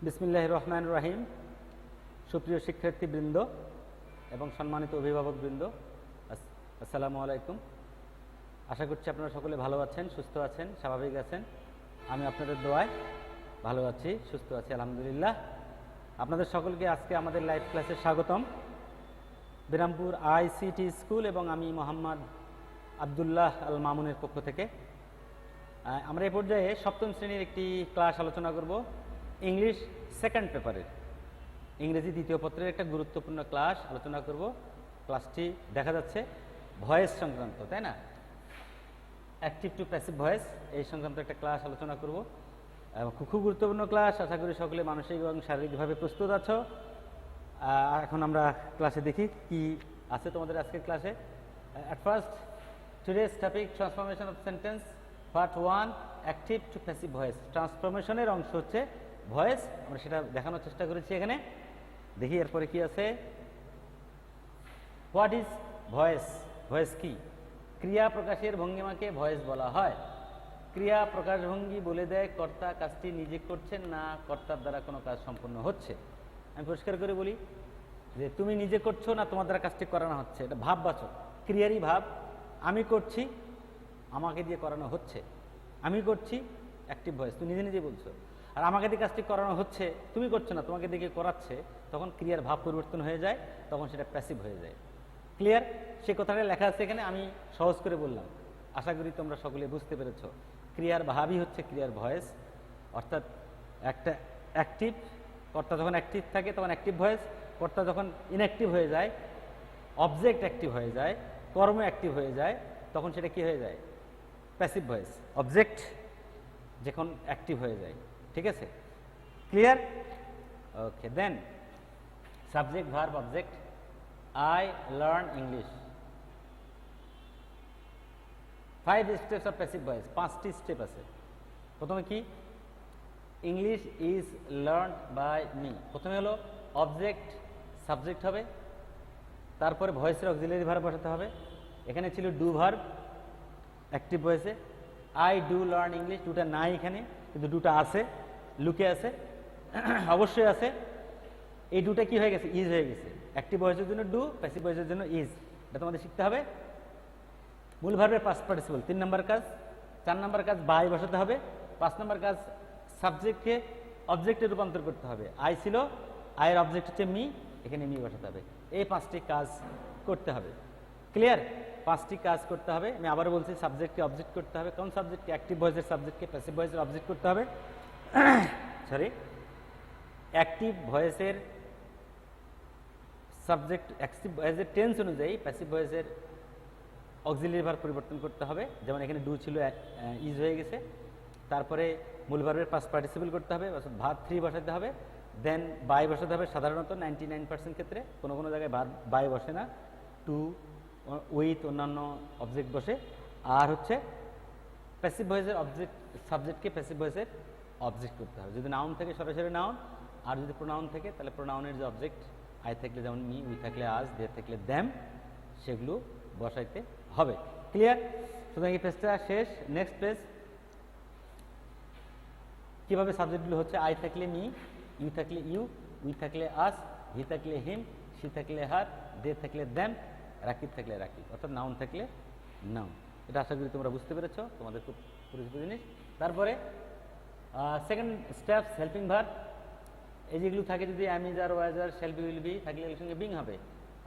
বিসমিল্লাহির রহমানির রহিম। সুপ্রিয় শিক্ষার্থীবৃন্দ এবং সম্মানিত অভিভাবকবৃন্দ, আসসালামু আলাইকুম। আশা করছি আপনারা সকলে ভালো আছেন, সুস্থ আছেন, স্বাভাবিক আছেন। আমি আপনাদের দোয়ায় ভালো আছি, সুস্থ আছি, আলহামদুলিল্লাহ। আপনাদের সকলকে আজকে আমাদের লাইভ ক্লাসে স্বাগতম। বিরামপুর আইসিটি স্কুল এবং আমি মোহাম্মদ আবদুল্লাহ আল মামুনের পক্ষ থেকে আমরা এই পর্যায়ে সপ্তম শ্রেণীর একটি ক্লাস আলোচনা করব। ইংলিশ সেকেন্ড পেপারের ইংরেজি দ্বিতীয় পত্রের একটা গুরুত্বপূর্ণ ক্লাস আলোচনা করব। ক্লাসটি দেখা যাচ্ছে ভয়েস সংক্রান্ত, তাই না? অ্যাক্টিভ টু প্যাসিভ ভয়েস, এই সংক্রান্ত একটা ক্লাস আলোচনা করব। খুব গুরুত্বপূর্ণ ক্লাস। আশা করি সকলে মানসিক এবং শারীরিকভাবে প্রস্তুত আছো। এখন আমরা ক্লাসে দেখি কি আছে তোমাদের আজকের ক্লাসে। At first, today's topic transformation of sentence part 1, active to passive voice. ট্রান্সফরমেশনের অংশ হচ্ছে ভয়েস, আমরা সেটা দেখানোর চেষ্টা করেছি এখানে। দেখি এরপরে কি আছে। What is voice? ভয়েস কি? ক্রিয়া প্রকাশের ভঙ্গিমাকে ভয়েস বলা হয়। ক্রিয়া প্রকাশভঙ্গি বলে দেয় কর্তা কাজটি নিজে করছেন না কর্তার দ্বারা কোনো কাজ সম্পন্ন হচ্ছে। আমি পরিষ্কার করে বলি যে তুমি নিজে করছো না তোমার দ্বারা কাজটি করানো হচ্ছে, এটা ভাববাচক, ক্রিয়ারই ভাব। আমি করছি, আমাকে দিয়ে করানো হচ্ছে। আমি করছি, অ্যাক্টিভ ভয়েস, তুমি নিজে নিজে বলছো। আর আমাকে দিয়ে কাজটি করানো হচ্ছে, তুমি করছো না, তোমাকে দেখে করাচ্ছে, তখন ক্রিয়ার ভাব পরিবর্তন হয়ে যায়, তখন সেটা প্যাসিভ হয়ে যায়। ক্লিয়ার? সে কথাটা লেখা আছে এখানে, আমি সহজ করে বললাম। আশা করি তোমরা সকলে বুঝতে পেরেছ। ক্রিয়ার ভাবই হচ্ছে ক্রিয়ার ভয়েস, অর্থাৎ একটা অ্যাক্টিভ, কর্তা যখন অ্যাক্টিভ থাকে তখন অ্যাক্টিভ ভয়েস, কর্তা যখন ইনঅ্যাক্টিভ হয়ে যায়, অবজেক্ট অ্যাক্টিভ হয়ে যায়, কর্ম অ্যাক্টিভ হয়ে যায়, তখন সেটা কি হয়ে যায়? Passive voice. অবজেক্ট যখন অ্যাক্টিভ হয়ে যায়, ঠিক আছে? Clear? Okay, then subject verb object. I learn English. 5 steps of passive voice, 5টি স্টেপ আছে। প্রথমে কি? English is learned by me. প্রথমে হলো অবজেক্ট সাবজেক্ট হবে, তারপরে ভয়েসের অক্সিলারি ভার্ব বসাতে হবে। এখানে ছিল ডু ভার্ব অ্যাক্টিভ ভয়েসে। আই ডু লার্ন ইংলিশ, ডুটা নাই এখানে, কিন্তু ডুটা আছে, লুকে আছে, অবশ্যই আছে। এই ডুটা কি হয়ে গেছে? ইজ হয়ে গেছে। অ্যাক্টিভ ভয়েসের জন্য ডু, প্যাসিভ ভয়েসের জন্য ইজ। এটা তোমাদের শিখতে হবে। মূল ভার্বের পাস্ট পার্টিসিপল 3 নম্বর কাজ। 4 নম্বর কাজ বাই বসাতে হবে। 5 নম্বর কাজ সাবজেক্টকে অবজেক্টে রূপান্তর করতে হবে। আই ছিল, আয়ের অবজেক্ট হচ্ছে মি, এখানে মি বসাতে হবে। এই 5টি কাজ করতে হবে। ক্লিয়ার? 5টি কাজ করতে হবে। আমি আবার বলছি, সাবজেক্টকে অবজেক্ট করতে হবে। কোন সাবজেক্টকে? অ্যাক্টিভ ভয়েসের সাবজেক্টকে প্যাসিভ ভয়েসের অবজেক্ট করতে হবে। সরি, অ্যাক্টিভ ভয়েসের সাবজেক্ট, অ্যাক্টিভ ভয়েসের টেন্স অনুযায়ী প্যাসিভ ভয়েসের অক্সিলারি ভার্ব পরিবর্তন করতে হবে। যেমন এখানে ডু ছিল, ইজ হয়ে গেছে। তারপরে মূল ভার্বের পাস্ট পার্টিসিপল করতে হবে, অর্থাৎ ভার্ব 3 বসাতে হবে। দেন বাই বসাতে হবে। সাধারণত 99% ক্ষেত্রে, কোনো কোনো জায়গায় বাই বসে না, টু উইথ অন্যান্য অবজেক্ট বসে। আর হচ্ছে প্যাসিভ ভয়েসের অবজেক্ট, সাবজেক্টকে প্যাসিভ ভয়েসের অবজেক্ট করতে হবে। যদি নাউন থেকে সরাসরি নাউন, আর যদি প্রোনাউন থেকে তাহলে প্রোনাউনের যে অবজেক্ট, আই থাকলে যেমন মি, উই থাকলে আজ, দে থাকলে দ্যাম, সেগুলো বসাইতে হবে। ক্লিয়ার? সুতরাং এই পেজটা শেষ। Next page. কিভাবে সাবজেক্টগুলো হচ্ছে? আই থাকলে মি, ইউ থাকলে ইউ, উই থাকলে আস, হি থাকলে হিম, সি থাকলে হার, দে থাকলে দ্যাম, রাকিব থাকলে রাকিব, অর্থাৎ নাউন থাকলে নাউন। এটা আশা করি তোমরা বুঝতে পেরেছ, তোমাদের খুব পরিচিত জিনিস। তারপরে সেকেন্ড স্টেপস, হেল্পিং ভার্ব। এই যেগুলো থাকে, যদি am, is, are, was, are, shall be, will be থাকলে এর সঙ্গে বিং হবে,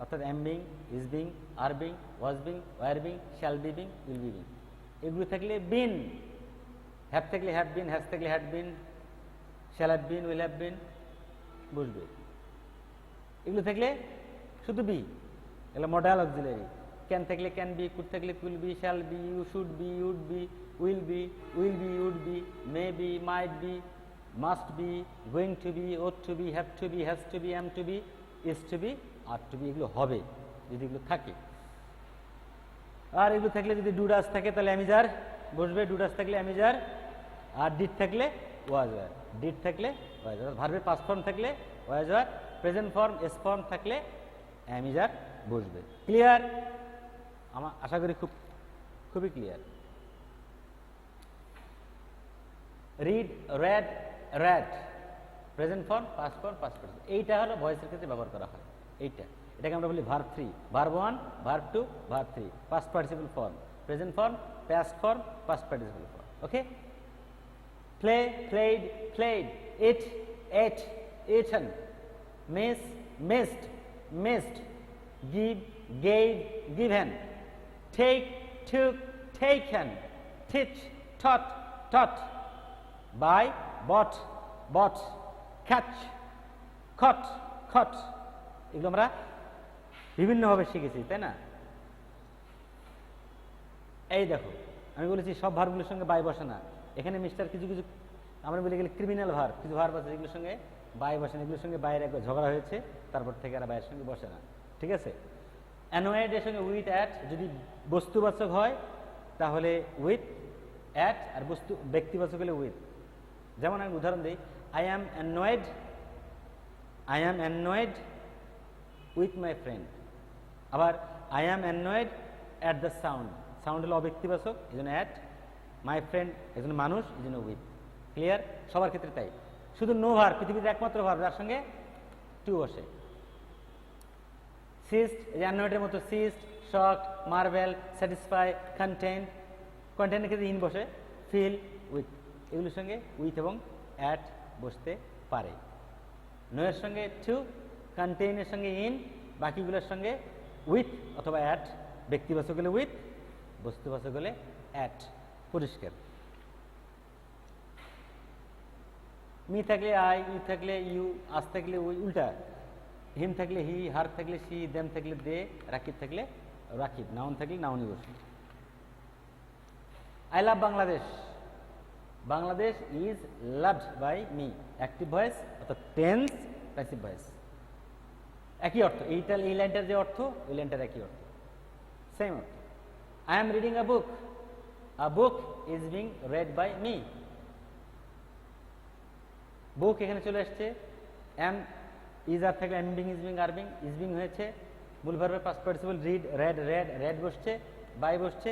অর্থাৎ am being, is being, are being, was being, were being, shall be being, will be being. এগুলো থাকলে বিন। হ্যাভ থাকলে হ্যাভ বিন, হ্যাজ থাকলে had been, shall have been, will have been, বুঝবে। এগুলো থাকলে শুধু বি, এগুলো মডাল অক্সিলারি। ক্যান থাকলে ক্যান বি, কুড থাকলে could be, shall B, you should be, would be, will be, would be, may be, might be, must be, going to be, ought to be, have to be, has to be, am to be, is to be, are to be. এগুলো হবে যদি এগুলো থাকে। আর এগুলো থাকলে যদি ডুডাস থাকে তাহলে অ্যামিজার বসবে, ডুডাস থাকলে অ্যামিজার। আর ডিড থাকলে ওয়াজ ওয়ার, ডিড থাকলে ওয়াজ ওয়ার। ভার্বের পাস্ট ফর্ম থাকলে was were, present form S form থাকলে অ্যামিজার বসবে। ক্লিয়ার? আমার আশা করি খুবই clear. Read, read, red. Present form, past form, past participle, এইটা হলো ভয়েসের ক্ষেত্রে ব্যবহার করা হয়। এটাকে আমরা বলি verb 3, verb 1, verb 2, verb 3, past participle form, present form, past form, past participle form. Okay, play, played, played, eat, ate, eaten, miss, missed, missed, give, gave, given, take, took, taken, teach, taught, taught, buy, bought, bought, catch, caught, caught। এগুলো আমরা বিভিন্নভাবে শিখেছি, তাই না? এই দেখো, আমি বলেছি সব ভার্বগুলোর সঙ্গে বাই বসে না। এখানে মিস্টার কিছু কিছু আমরা বলে গেলে ক্রিমিনাল ভার্ব, কিছু ভার্ব আছে যেগুলোর সঙ্গে বাই বসে না, এগুলোর সঙ্গে বাইরে একবার ঝগড়া হয়েছে, তারপর থেকে আর বাইরের সঙ্গে বসে না। ঠিক আছে? অ্যানোয়েড এর সঙ্গে উইথ, অ্যাট, যদি বস্তুবাচক হয় তাহলে উইথ, অ্যাট, আর বস্তু ব্যক্তিবাচক হলে উইথ। যেমন আমি উদাহরণ দিই, I am annoyed, I am annoyed with my friend. আবার I am annoyed at the sound, sound হলো অব্যক্তিবাচক, এই জন্য অ্যাট, মাই ফ্রেন্ড এই জন্য মানুষ, এই জন্য উইথ। ক্লিয়ার? সবার ক্ষেত্রে তাই। শুধু নো ভার্ব, পৃথিবীতে একমাত্র ভার্ব যার সঙ্গে টু বসে। সিস্ট, এই যে অ্যানোয়েডের মতো cyst, shocked, Marvel, satisfy, content, কন্টেন্টের ক্ষেত্রে ইন বসে, ফিল, উইথ, এগুলোর সঙ্গে উইথ এবং অ্যাট বসতে পারে। নো এর সঙ্গে টু, কন্টেইনের সঙ্গে ইন, বাকিগুলোর সঙ্গে উইথ অথবা অ্যাট, ব্যক্তিবাচক হলে উইথ, বস্তুবাচক হলে অ্যাট। পরিষ্কার? মি থাকলে আই, ইউ থাকলে ইউ, আস থাকলে উই, উল্টা, হিম থাকলে হি, হার থাকলে সি, দেম থাকলে দে, রাকিব থাকলে রাকিব, নাউন থাকলে নাউনই বসে। I love Bangladesh, Bangladesh is loved by me, active voice অর্থাৎ টেন্স, প্যাসিভ ভয়েস, একই অর্থ। এইটা এই লাইনটার যে অর্থ ওই লাইনটার একই অর্থ, সেম অর্থ। I am reading a book, a book is being read by me, book এখানে চলে আসছে, এম ইজ আর থাকলে am being, is being, are being, is being হয়েছে, মূল ভার্বের past participle read, read, read, read বসছে, by বসছে,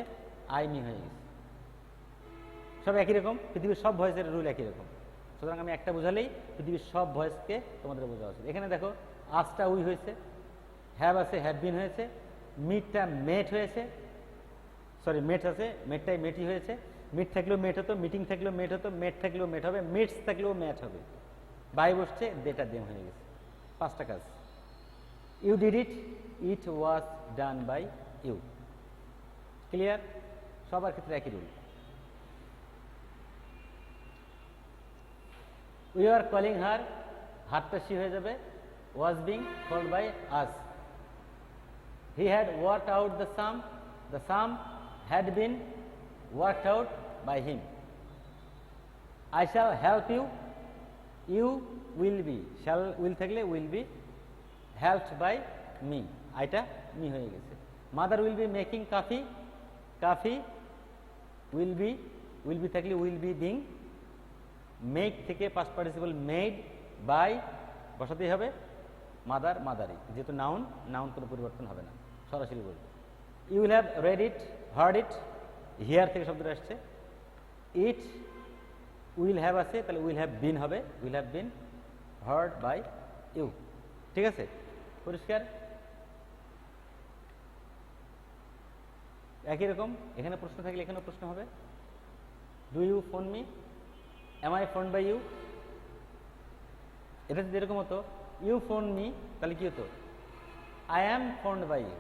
I me হয়ে গেছে। সব একই রকম, পৃথিবীর সব ভয়েসের রুল একই রকম। সুতরাং আমি একটা বোঝালেই পৃথিবীর সব ভয়েসকে তোমাদের বোঝা উচিত। এখানে দেখো আজটা উই হয়েছে, হ্যাভ আছে হ্যাভ বিন হয়েছে, মিটটা মেট হয়েছে, সরি মেট আছে, মেটটাই মেটই হয়েছে, মিট থাকলেও মেট হতো, মিটিং থাকলেও মেট হতো, মেট থাকলেও মেট হবে, মিটস থাকলেও ম্যাট হবে, বাই বসছে, দেটা দেম হয়ে গেছে। পাঁচটা কাজ। You did it, it was done by you. Clear? সবার ক্ষেত্রে একই rule. We are calling her, হারটা সি হয়ে যাবে, was being called by us. He had worked out the sum had been worked out by him. I shall help you, you will be, shall will থাকলে will be helped by me, আইটা me হয়ে গেছে। Mother will be making coffee, coffee will be থাকলে will be being, make থেকে past participle made, by বসাতেই হবে, mother মাদারি, যেহেতু noun, noun কোনো পরিবর্তন হবে না, সরাসরি বলবে। You will have read it, heard it, here থেকে শব্দটা আসছে। ইট উইল হ্যাভ আছে, তাহলে উইল হ্যাভ বিন হবে, will have been heard by you. ঠিক আছে? পরিষ্কার? একই রকম এখানে প্রশ্ন থাকলে এখানেও প্রশ্ন হবে। Do you phone me, am I phone by you. এটা যদি এরকম হতো ইউ ফোন মি, তাহলে কি হতো? I am phoned by you,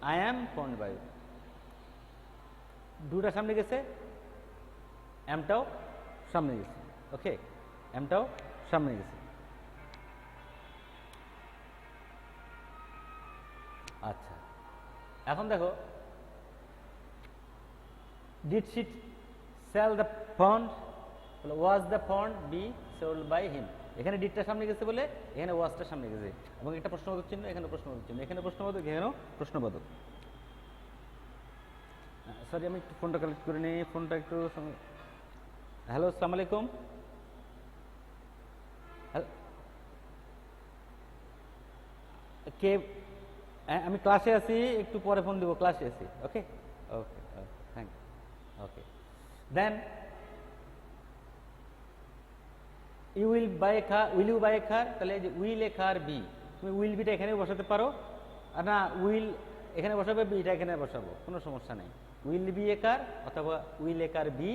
I am phoned by you. ডুটা সামনে গেছে, এমটাও সামনে গেছে। ওকে, এমটাও সামনে গেছে। আচ্ছা, এখন দেখো, did she sell the pond, was the pond be sold by him. এখানে ডিডটা সামনে গেছে বলে এখানে ওয়াজটা সামনে গেছে, এবং একটা প্রশ্নবোধক চিহ্ন, এখানে প্রশ্নবোধক চিহ্ন, এখানে প্রশ্নবোধক, এখানেও প্রশ্নবোধক। সরি, আমি একটু ফোনটা কালেক্ট করে নিই, ফোনটা একটু। হ্যালো, আসসালামু আলাইকুম। কে? আমি ক্লাসে আছি, একটু পরে ফোন দিব, ক্লাসে আছি। Okay okay thank you. Okay, then will you buy a car, তাহলে যে উইল এ কার বি, তুমি উইল বিটা এখানে বসাতে পারো, আর না উইল এখানে বসাবে, বিটা এখানে বসাবো, কোনো সমস্যা নেই। উইল বি এ কার অথবা উইল এ কার বি,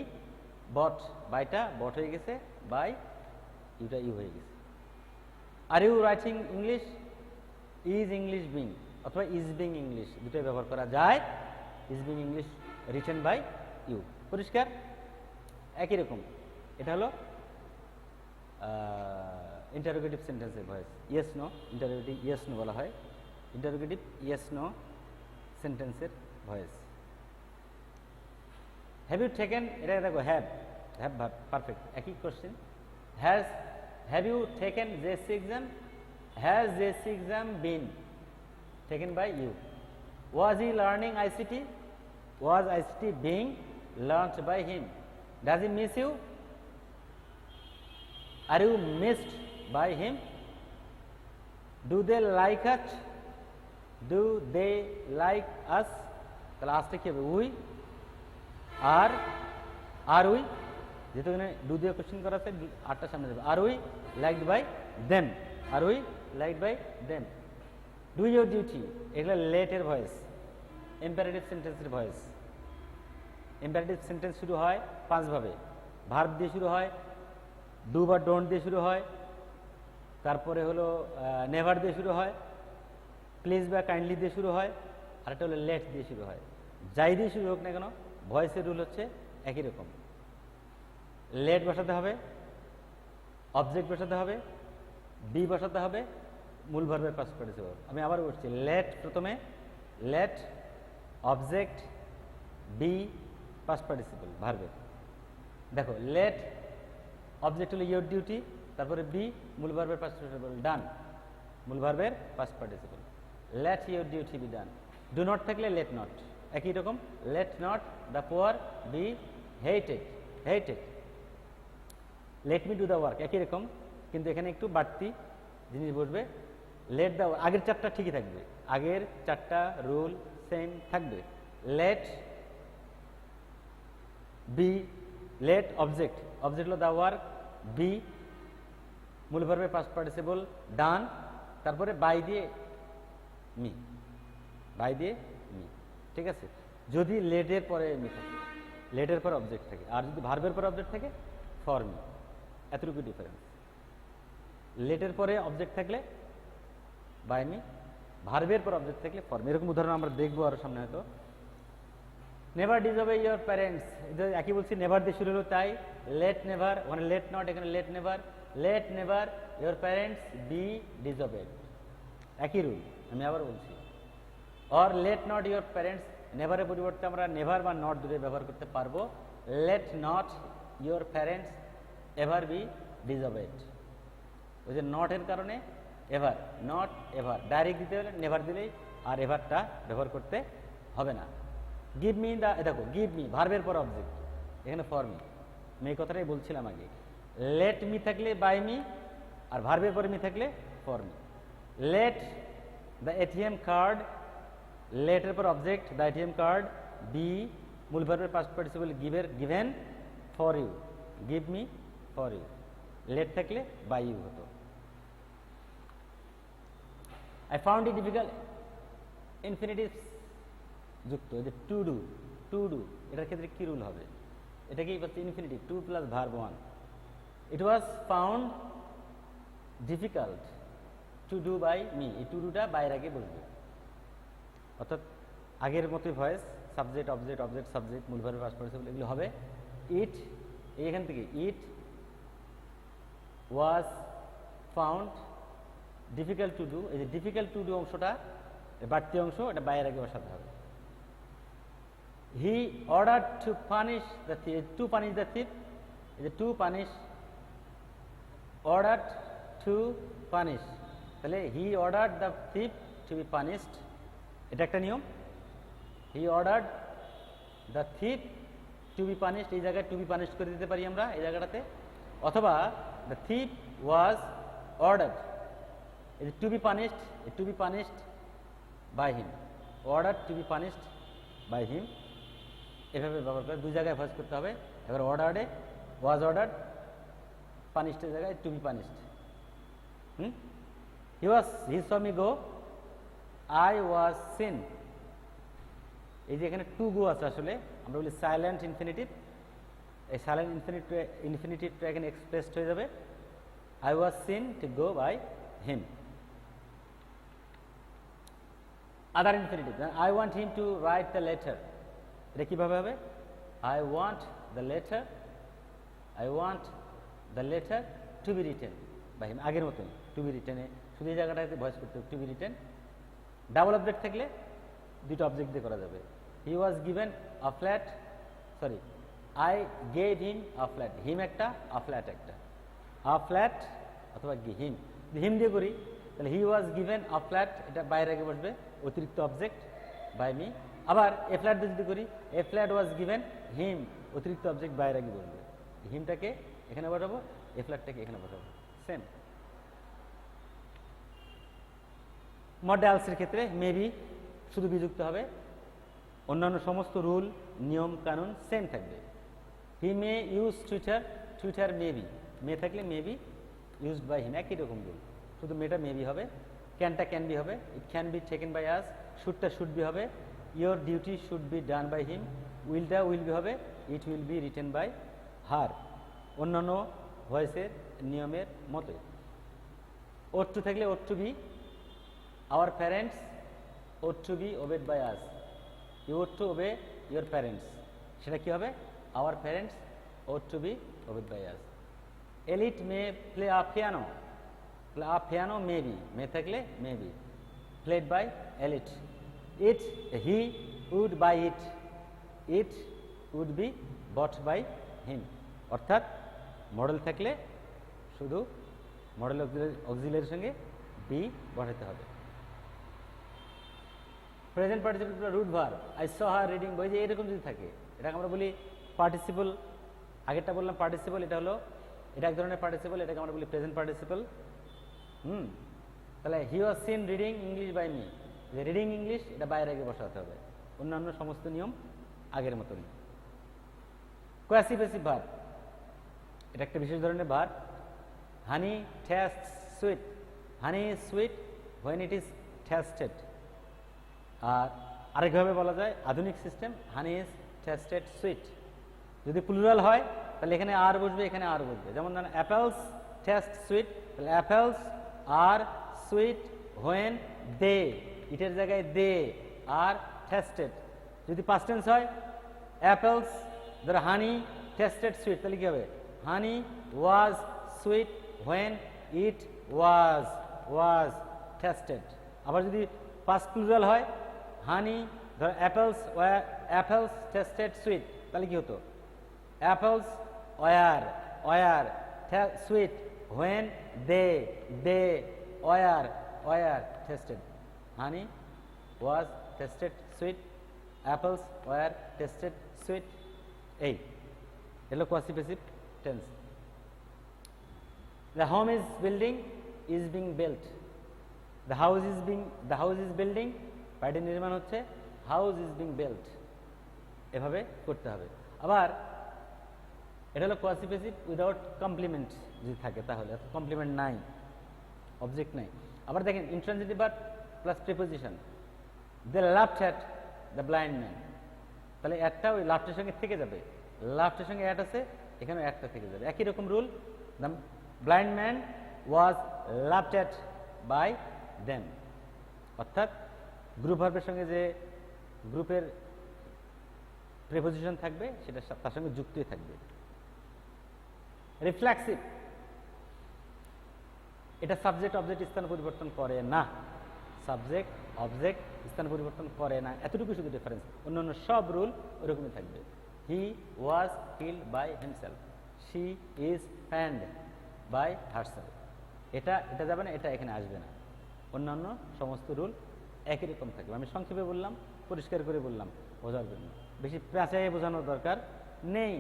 বট বাইটা বট হয়ে গেছে, বাই ইউটা ইউ হয়ে গেছে। আর you writing English, is English being অথবা ইজ বিং ইংলিশ দুটোই ব্যবহার করা যায়। Is being English written by you, পরিষ্কার? একই রকম, এটা হলো ইন্টারোগেটিভ সেন্টেন্সের voice. Yes no, interrogative yes no বলা হয়, ইন্টারোগেটিভ ইয়েস নো সেন্টেন্সের ভয়েস। হ্যাভ ইউ টেকেন, এটা দেখো হ্যাভ, হ্যাভ ভার্ব পারফেক্ট, একই question. Have you taken JSC exam, has JSC exam been taken by you. Was he learning ICT, was ICT being learned by him. Does he miss you, are you missed by him. Do they like us, do they like us, তাহলে আসতে কি হবে we, R we, যেহেতু এখানে do দিয়ে question করা আছে, আরটা সামনে যাবে, are we liked by them, are we liked by them. Do your duty, এগুলো লেটের ভয়েস, ইম্পারেটিভ সেন্টেন্সের ভয়েস। ইম্পারেটিভ সেন্টেন্স শুরু হয় 5 ভাবে, ভার্ব দিয়ে শুরু হয়, ডু বা ডোন্ট দিয়ে শুরু হয়, তারপরে হলো নেভার দিয়ে শুরু হয়, প্লিজ বা কাইন্ডলি দিয়ে শুরু হয়, আর একটা হলো লেট দিয়ে শুরু হয়। যাই দিয়ে শুরু হোক না কেন, ভয়েসের রুল হচ্ছে একই রকম। লেট বসাতে হবে, অবজেক্ট বসাতে হবে, বি বসাতে হবে, মূল ভার্বের পাস্ট পার্টিসিপল। আমি আবার বলছি, লেট প্রথমে, let object be past participle ভার্বের। দেখো লেট অবজেক্ট হলো ইউর ডিউটি, তারপরে বি মূল ভার্বের পাস্ট পার্টিসিপল ডান, মূল ভার্বের past participle. Let your duty be done. Do not থাকলে লেট নট, একই রকম, let not the poor be hated, hated. Let me do the work, একই রকম, কিন্তু এখানে একটু বাড়তি জিনিস বসবে। লেট দ্য, আগের 4টা ঠিকই থাকবে, আগের 4টা রুল সেম থাকবে। Let be, let object, object হলো দ্য ওয়ার্ক, বি মূল ভার্বের পাস্ট পার্টিসিপল ডান, তারপরে বাই দিয়ে মি, বাই দিয়ে মি, ঠিক আছে? যদি লেটের পরে মি থাকে, লেটের পর অবজেক্ট থাকে, আর যদি ভার্বের পর অবজেক্ট থাকে ফর মি, এতটুকু ডিফারেন্স। লেটের পরে অবজেক্ট থাকলে বাই মি, ভার্বের পর অবজেক্ট থাকলে ফর মি। এরকম উদাহরণ আমরা দেখবো আরো সামনে হয়তো। নেভার ডিসঅবে ইয়োর প্যারেন্টস, একই বলছি, নেভার দিয়ে শুরু হলো, তাই লেট নেভার, ওখানে লেট নট, এখানে let never. Let never your parents be disobeyed, একই রুল, আমি আবার বলছি। Or let not your parents, নেভারের পরিবর্তে আমরা নেভার বা নট দুটোই ব্যবহার করতে পারবো। Let not your parents ever be disobeyed, ওই যে নটের কারণে এভার, নট এভার, ডাইরেক্ট দিতে হলে নেভার দিলেই, আর এভারটা ব্যবহার করতে হবে না। গিভ মি দা, দেখো গিভ মি ভার্বের পর অবজেক্ট, এখানে ফর মি, আমি এই কথাটাই বলছিলাম আগে। লেট মি থাকলে বাই মি, আর ভার্বের পরে মি থাকলে for me. Let the ATM card, লেটের পর object the ATM card, be মূল ভার্বের পাস্ট পার্টিসিপল গিভের, given for you, give me for you. Let থাকলে বাই ইউ হতো। I found it difficult, infinitives যুক্ত, এই যে টু ডু, টু ডু, এটার ক্ষেত্রে কি রুল হবে? এটা কি হচ্ছে infinitive, to plus verb 1। It was found difficult to do by me, এই টু ডুটা বাইরে আগে বসবে, অর্থাৎ আগের মতোই voice, subject object, object subject, মূল ভার্বের পাস্ট পার্টিসিপল এগুলো হবে। ইট, এইখান থেকে it was found difficult to do, এই যে ডিফিকাল্ট টু ডু অংশটা, বাড়তি অংশ, এটা বাইরে আগে বসাতে হবে। He order to punish the thief, to punish the thief, এই যে to punish, order to punish, তাহলে he order the thief to be punished, এটা একটা নিয়ম। He order the thief to be punished, এই জায়গায় টু বি পানিশড করে দিতে পারি আমরা এই জায়গাটাতে, অথবা দ্য থিফ ওয়াজ অর্ডার, এই যে to be punished, to be punished by him, order to be punished by him, এভাবে ব্যবহার করে দুই জায়গায় ভয়েস করতে হবে। এবার অর্ডারে ওয়াজ অর্ডার পানিশডের জায়গায় to be punished. He saw me go, I was seen. এই যে এখানে টু গো আছে, আসলে আমরা বলি সাইলেন্ট ইনফিনিটিভ। এই সাইলেন্ট ইনফিনিটিভটা এখানে এক্সপ্রেসড হয়ে যাবে I was seen to go by him. Other infinitive, I want him to write the letter, এটা কীভাবে হবে? I want the letter, I want the letter to be written by him. আগের মতন two B রিটেনে শুধু এই জায়গাটাতে voice করতে হবে, to be written. Double object থাকলে দুটো অবজেক্ট দিয়ে করা যাবে। He was given a flat, sorry I gave him a flat, him একটা আ ফ্ল্যাট একটা, আ ফ্ল্যাট অথবা হিম, হিম দিয়ে করি তাহলে he was given a flat, এটা বাইরে আগে বসবে অতিরিক্ত অবজেক্ট বাই মি। আবার এ ফ্ল্যাট দিয়ে যদি করি এ ফ্ল্যাট ওয়াজ গিভেন হিম, অতিরিক্ত অবজেক্ট বাইরে আগে বসবে, হিমটাকে এখানে বসাবো, এ ফ্ল্যাটটাকে এখানে বসাবো, সেম। মডেলসের ক্ষেত্রে মেবি শুধু বিযুক্ত হবে, অন্যান্য সমস্ত রুল নিয়ম কানুন সেম থাকবে। He may use Twitter, Twitter maybe, may থাকলে মেবি ইউজড বাই হিম, একই রকম রুল, শুধু মেটা মেবি হবে। ক্যানটা ক্যান বি হবে, it can be taken by us, শুডটা শুড বি হবে, your duty should be done by him, উইলটা উইল বি হবে, it will be written by her, অন্যান্য ভয়েসের নিয়মের মতোই। ওট টু থাকলে ought to be, our parents ought to be obeyed by us, you ought to obey your parents, সেটা কী হবে? Our parents ought to be obeyed by us. Elliot may play a piano, play a piano may be, may থাকলে may be, played by Elliot. It, he would buy it, it would be bought by him. অর্থাৎ modal থাকলে শুধু model অক্সিলারির সঙ্গে be বসাতে হবে। Present participle root verb, I saw her reading বই, যে এরকম যদি থাকে এটাকে আমরা বলি পার্টিসিপল। আগেরটা বললাম পার্টিসিপল, এটা হলো এটা এক ধরনের পার্টিসিপল, এটাকে আমরা বলি প্রেজেন্ট পার্টিসিপল। তাহলে he was seen reading English by me, যে রিডিং ইংলিশ এটা বাইরে আগে বসাতে হবে, অন্যান্য সমস্ত নিয়ম আগের মতনই। কোয়াসি প্যাসিভ ভার্ব, এটা একটা বিশেষ ধরনের verb. Honey taste sweet, honey is sweet when it is tasted. আর আরেকভাবে বলা যায় আধুনিক system, honey is tasted sweet. যদি প্লুরাল হয় তাহলে এখানে আর বসবে, এখানে আর বসবে। যেমন ধরেন অ্যাপেলস টেস্ট সুইট, তাহলে apples are sweet when they, ইটের জায়গায় দে আর টেস্টেড। যদি পাস্ট টেন্স হয় অ্যাপেলস, ধরো হানি টেস্টেড সুইট, তাহলে কি হবে? Honey was sweet when it was tasted. আবার যদি পাস্ট প্লুরাল হয় হানি, ধরো অ্যাপেলস টেস্টেড সুইট, তাহলে কি হতো? Apples were sweet when they were tasted. Honey was tasted sweet, apples were tasted sweet. এই এলো quasi passive tense. The home is building is being built, the house is building, বাড়িটি নির্মাণ হচ্ছে, house is being built, এভাবে করতে হবে। আবার এটা হলো কোয়াসি প্যাসিভ উইদাউট কমপ্লিমেন্ট যদি থাকে, তাহলে কমপ্লিমেন্ট নাই, অবজেক্ট নাই। আবার দেখেন intransitive verb plus preposition, they laughed at the blind man, তাহলে অ্যাডটা ওই লাফটের সঙ্গে থেকে যাবে, লাফটের সঙ্গে অ্যাড আছে, এখানেও অ্যাডটা থেকে যাবে, একই রকম rule. The blind man was laughed at by them, অর্থাৎ গ্রুপ ভার্বের সঙ্গে যে গ্রুপের প্রিপোজিশন থাকবে সেটা তার সঙ্গে যুক্তই থাকবে। রিফ্লেক্সিভ, এটা সাবজেক্ট অবজেক্ট স্থান পরিবর্তন করে না, সাবজেক্ট অবজেক্ট স্থান পরিবর্তন করে না, এতটুকু শুধু ডিফারেন্স, অন্যান্য সব রুল ওরকমই থাকবে। He was killed by himself, she is fanned by herself, এটা যাবে না, এটা এখানে আসবে না, অন্যান্য সমস্ত রুল একই রকম থাকবে। আমি সংক্ষেপে বললাম, পরিষ্কার করে বললাম বোঝার জন্য, বেশি পেঁচাইয়ে বোঝানোর দরকার নেই।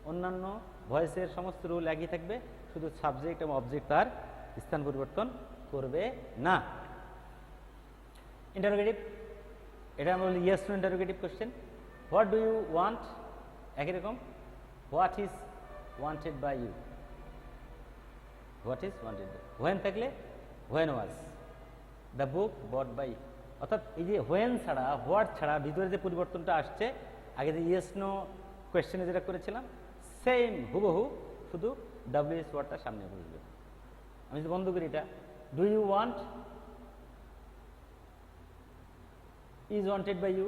অন্যান্য ভয়েসের সমস্ত রুল একই থাকবে, শুধু সাবজেক্ট এবং অবজেক্ট তার স্থান পরিবর্তন করবে না। ইন্টারোগেটিভ, এটা আমরা বলি yes to interrogative question. What do you want, একই রকম, what is wanted by you, what is wanted by. When থাকলে when was the book bought by. অর্থাৎ এই যে হোয়েন ছাড়া হোয়াট ছাড়া ভিতরে যে পরিবর্তনটা আসছে, আগে যে ইয়েস নো কোয়েশ্চেনে যেটা করেছিলাম সেম হুবহু, শুধু ডাব্লিউএস ওয়ার্ডটা সামনে বসবে। আমি যদি বন্ধ করি এটা, do you want is wanted by you.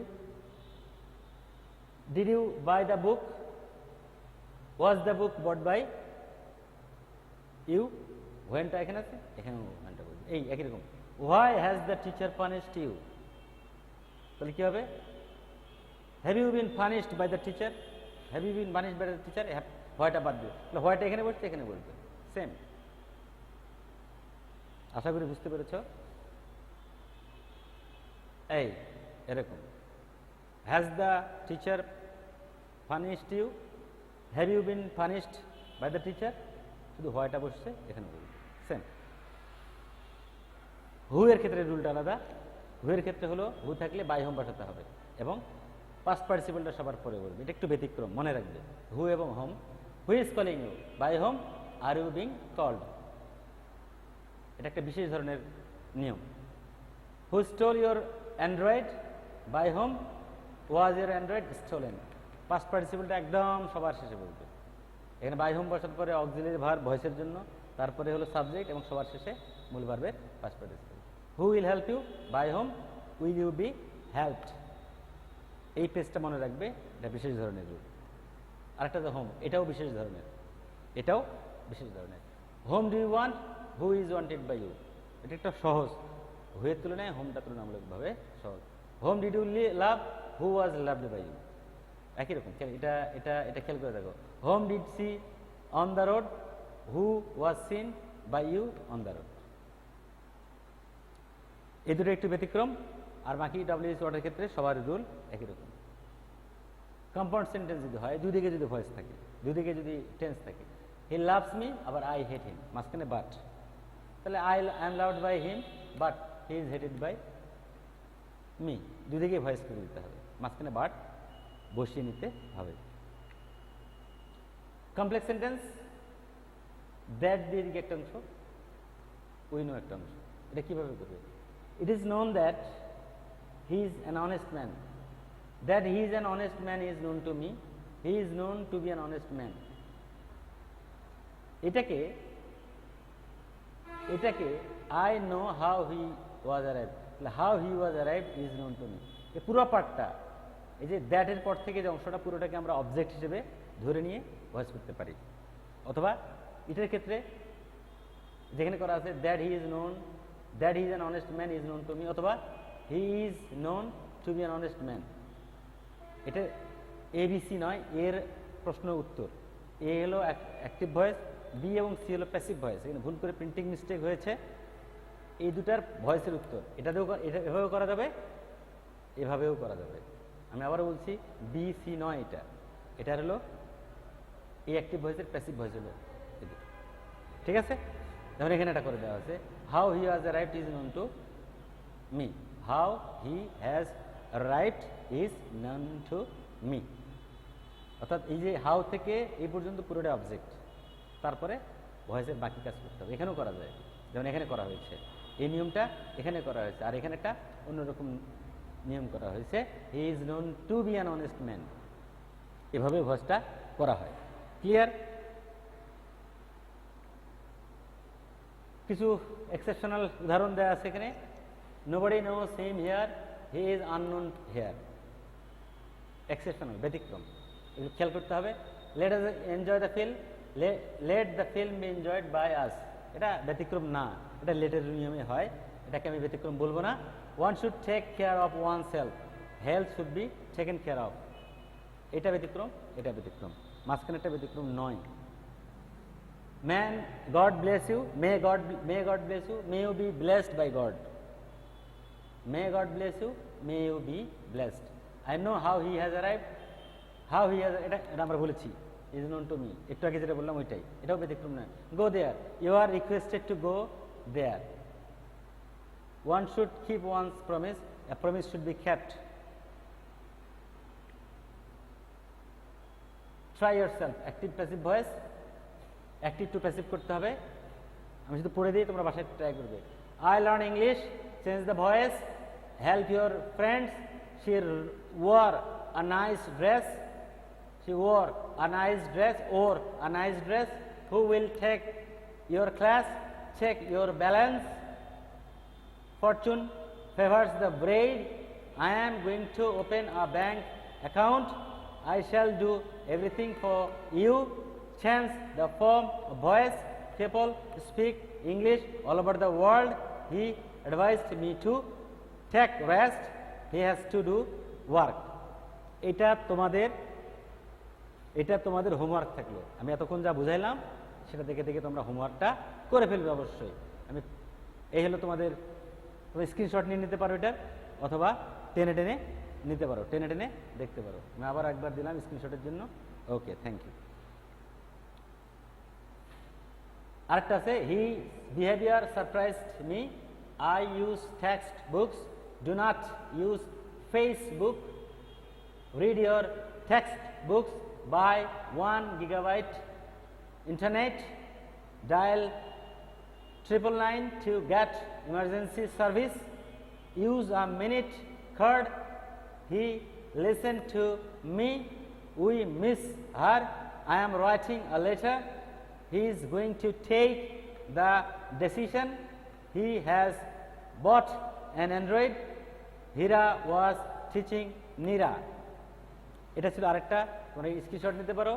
Did you buy the book was the book bought by you. হোয়েনটা এখানে আছে, এখানেও হোয়েনটা বলবে, এই একই রকম। Why has the teacher punished you, তাহলে কি হবে? Have you been punished by the teacher, have you been punished by the teacher, হোয়াইটা বাদ দিও, তাহলে হোয়াইটা এখানে বসছে, এখানে বলবে সেম। আশা করি বুঝতে পেরেছ। এই এরকম, has the teacher punished you, have you been punished by the teacher, শুধু হোয়াইটা বসছে, এখানে বলবে সেম। হু এর ক্ষেত্রে রুলটা আলাদা। হু এর ক্ষেত্রে হলো হু থাকলে বাই হোম বসাতে হবে এবং পাস্ট পার্টিসিপলটা সবার পরে বলবে, এটা একটু ব্যতিক্রম, মনে রাখবে। হু এবং whom. Who is calling you, by whom are you being called, এটা একটা বিশেষ ধরনের নিয়ম। Who stole your Android, by whom was your Android stolen, past পার্টিসিপলটা একদম সবার শেষে বলবে। এখানে বাই হোম বসার পরে অক্সিলারি ভার্ব ভয়েসের জন্য, তারপরে হলো সাবজেক্ট এবং সবার শেষে মূল ভার্বের past participle. Who will help you, by whom will you be helped. এই পেজটা মনে রাখবে, এটা বিশেষ ধরনের রুল। আরেকটা যে হোম, এটাও বিশেষ ধরনের, এটাও বিশেষ ধরনের। Whom do you want, who is wanted by you, এটা একটা সহজ। হুয়ের তুলনায় হোমটা তুলনামূলকভাবে সহজ। Whom did you love, who was loved by you, একই রকম। এটা এটা এটা খেয়াল করে দেখো। Whom did see on the road, who was seen by you on the road. এই দুটো একটু ব্যতিক্রম, আর বাকি ডাব্লিউএস ওয়ার্ডের ক্ষেত্রে সবার রুল একই রকম। কম্পাউন্ড সেন্টেন্স যদি হয়, দুদিকে যদি ভয়েস থাকে, দুদিকে যদি টেন্স থাকে, হি লাভস মি, আবার আই হেট হিম, মাঝখানে বাট, তাহলে I am loved by him but he is hated by me, দুদিকে ভয়েস করে দিতে হবে, মাঝখানে বাট বসিয়ে নিতে হবে। কমপ্লেক্স সেন্টেন্স, দ্যাট দিয়ে দিকে একটা অংশ, উই নো একটা অংশ, এটা কিভাবে করবে? It is known that he is an honest man, that he is an honest man is known to me, he is known to be an honest man। এটাকে I know how he was arrived, how he was arrived is known to me। এই পুরো পার্টটা, এই যে that এর পর থেকে যে অংশটা পুরোটাকে আমরা অবজেক্ট হিসেবে ধরে নিয়ে ভয়েস করতে পারি। অথবা এটার ক্ষেত্রে যেখানে করা আছে that he is known, that he is an honest man is known to me, অথবা he is known to be an honest man. এটা এবিসি নয়, এর প্রশ্ন উত্তর। এ হলো অ্যাক্টিভ ভয়েস, বি এবং সি হলো প্যাসিভ ভয়েস। এখানে ভুল করে প্রিন্টিং মিস্টেক হয়েছে, এই দুটার ভয়েসের উত্তর। এটাতেও এটা এভাবেও করা যাবে, এভাবেও করা যাবে। আমি আবারও বলছি, বি সি নয়, এটা হলো এই অ্যাক্টিভ ভয়েসের প্যাসিভ ভয়েস হলো, ঠিক আছে? যেমন এখানে এটা করে দেওয়া আছে, how he has arrived is known to me, how he has arrived is known to me. অর্থাৎ এই যে হাউ থেকে এই পর্যন্ত পুরোটা অবজেক্ট, তারপরে ভয়েসের বাকি কাজ করতে হবে। এখানেও করা যায়, যেমন এখানে করা হয়েছে, এই নিয়মটা এখানে করা হয়েছে, আর এখানে একটা অন্যরকম নিয়ম করা হয়েছে, হি is known to be an honest man. এভাবে ভয়েসটা করা হয়। ক্লিয়ার? কিছু এক্সেপশনাল উদাহরণ দেওয়া আছে এখানে। Nobody knows him here, he is unknown here. Exceptional, ব্যতিক্রম, এগুলো খেয়াল করতে হবে। Let us enjoy the film, let the film be enjoyed by us, এটা ব্যতিক্রম না, এটা লেটের নিয়মে হয়, এটাকে আমি ব্যতিক্রম বলবো না। One should take care of oneself, health should be taken care of, এটা ব্যতিক্রম, এটা ব্যতিক্রম, মাঝখানেরটা ব্যতিক্রম নয়। Man, God bless you, may God bless you, may you be blessed by God, may God bless you, may you be blessed. I know how he has arrived, how he has, এটা আমরা বলেছি, is known to me, একটু আগে যেটা বললাম ওইটাই, এটাও ব্যতিক্রম নয়। Go there, you are requested to go there. One should keep one's promise, a promise should be kept. Try yourself, active passive voice, active to passive করতে হবে, আমি শুধু পড়ে দিই, তোমরা বাসায় ট্রাই করবে। I learn English, change the voice, help your friends, she wore a nice dress, she wore a nice dress or a nice dress. Who will take your class? Check your balance. Fortune favors the brave. I am going to open a bank account. I shall do everything for you. Change the form of voice. People speak English all over the world. He advised me to take rest. He has to do work. এটা তোমাদের homework থাকলো। আমি এতক্ষণ যা বুঝাইলাম সেটা দেখে দেখে তোমরা হোমওয়ার্কটা করে ফেলবে অবশ্যই। এই হলো তোমাদের স্ক্রিনশট নিয়ে নিতে পারো এটার, অথবা টেনে টেনে নিতে পারো, টেনে টেনে দেখতে পারো। আমি আবার একবার দিলাম স্ক্রিনশটের জন্য। Okay, thank you. আরেকটা আছে, he behaviour surprised me, I use text books, do not use Facebook, read your text books, buy 1 gigabyte internet, dial 999 to get emergency service, use a minute card, he listened to me, we miss her, I am writing a letter, he is going to take the decision, he has bought an Android, Hira was teaching Nira. এটা ছিল আরেকটা, তোমরা screenshot নিতে পারো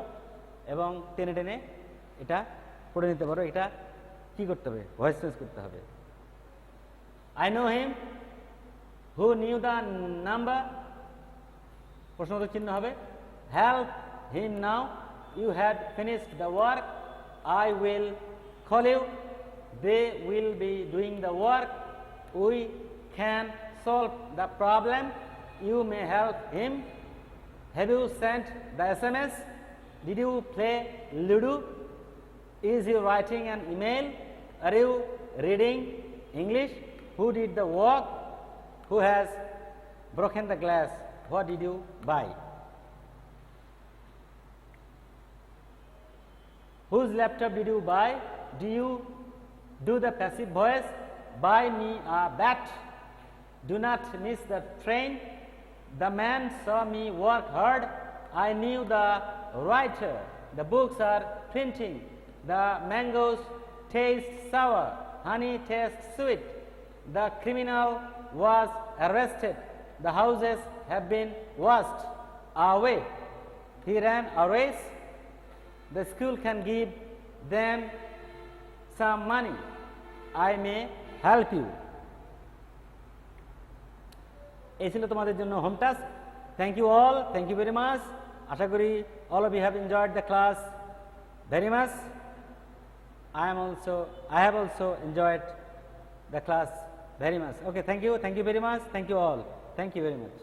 এবং টেনে টেনে এটা পড়ে নিতে পারো। এটা কি করতে হবে? ভয়েস চেঞ্জ করতে হবে। I know him, who knew the number, প্রশ্নবোধক চিহ্ন হবে। Help him now, you had finished the work, I will call you, they will be doing the work, we can solve the problem, you may help him, have you sent the SMS, did you play Ludo, is you writing an email, are you reading English, who did the work, who has broken the glass, what did you buy, whose laptop did you buy, do you do the passive voice, buy me a bat, do not miss the train, the man saw me work hard, I knew the writer, the books are printing, the mangoes taste sour, honey tastes sweet, the criminal was arrested, the houses have been washed away, he ran a race, the school can give them some money, I may help you. এই ছিল তোমাদের জন্য home task. Thank you all, thank you very much. আশা করি all of you have enjoyed the class very much. I have also enjoyed the class very much. Okay, thank you very much. Thank you all. Thank you very much.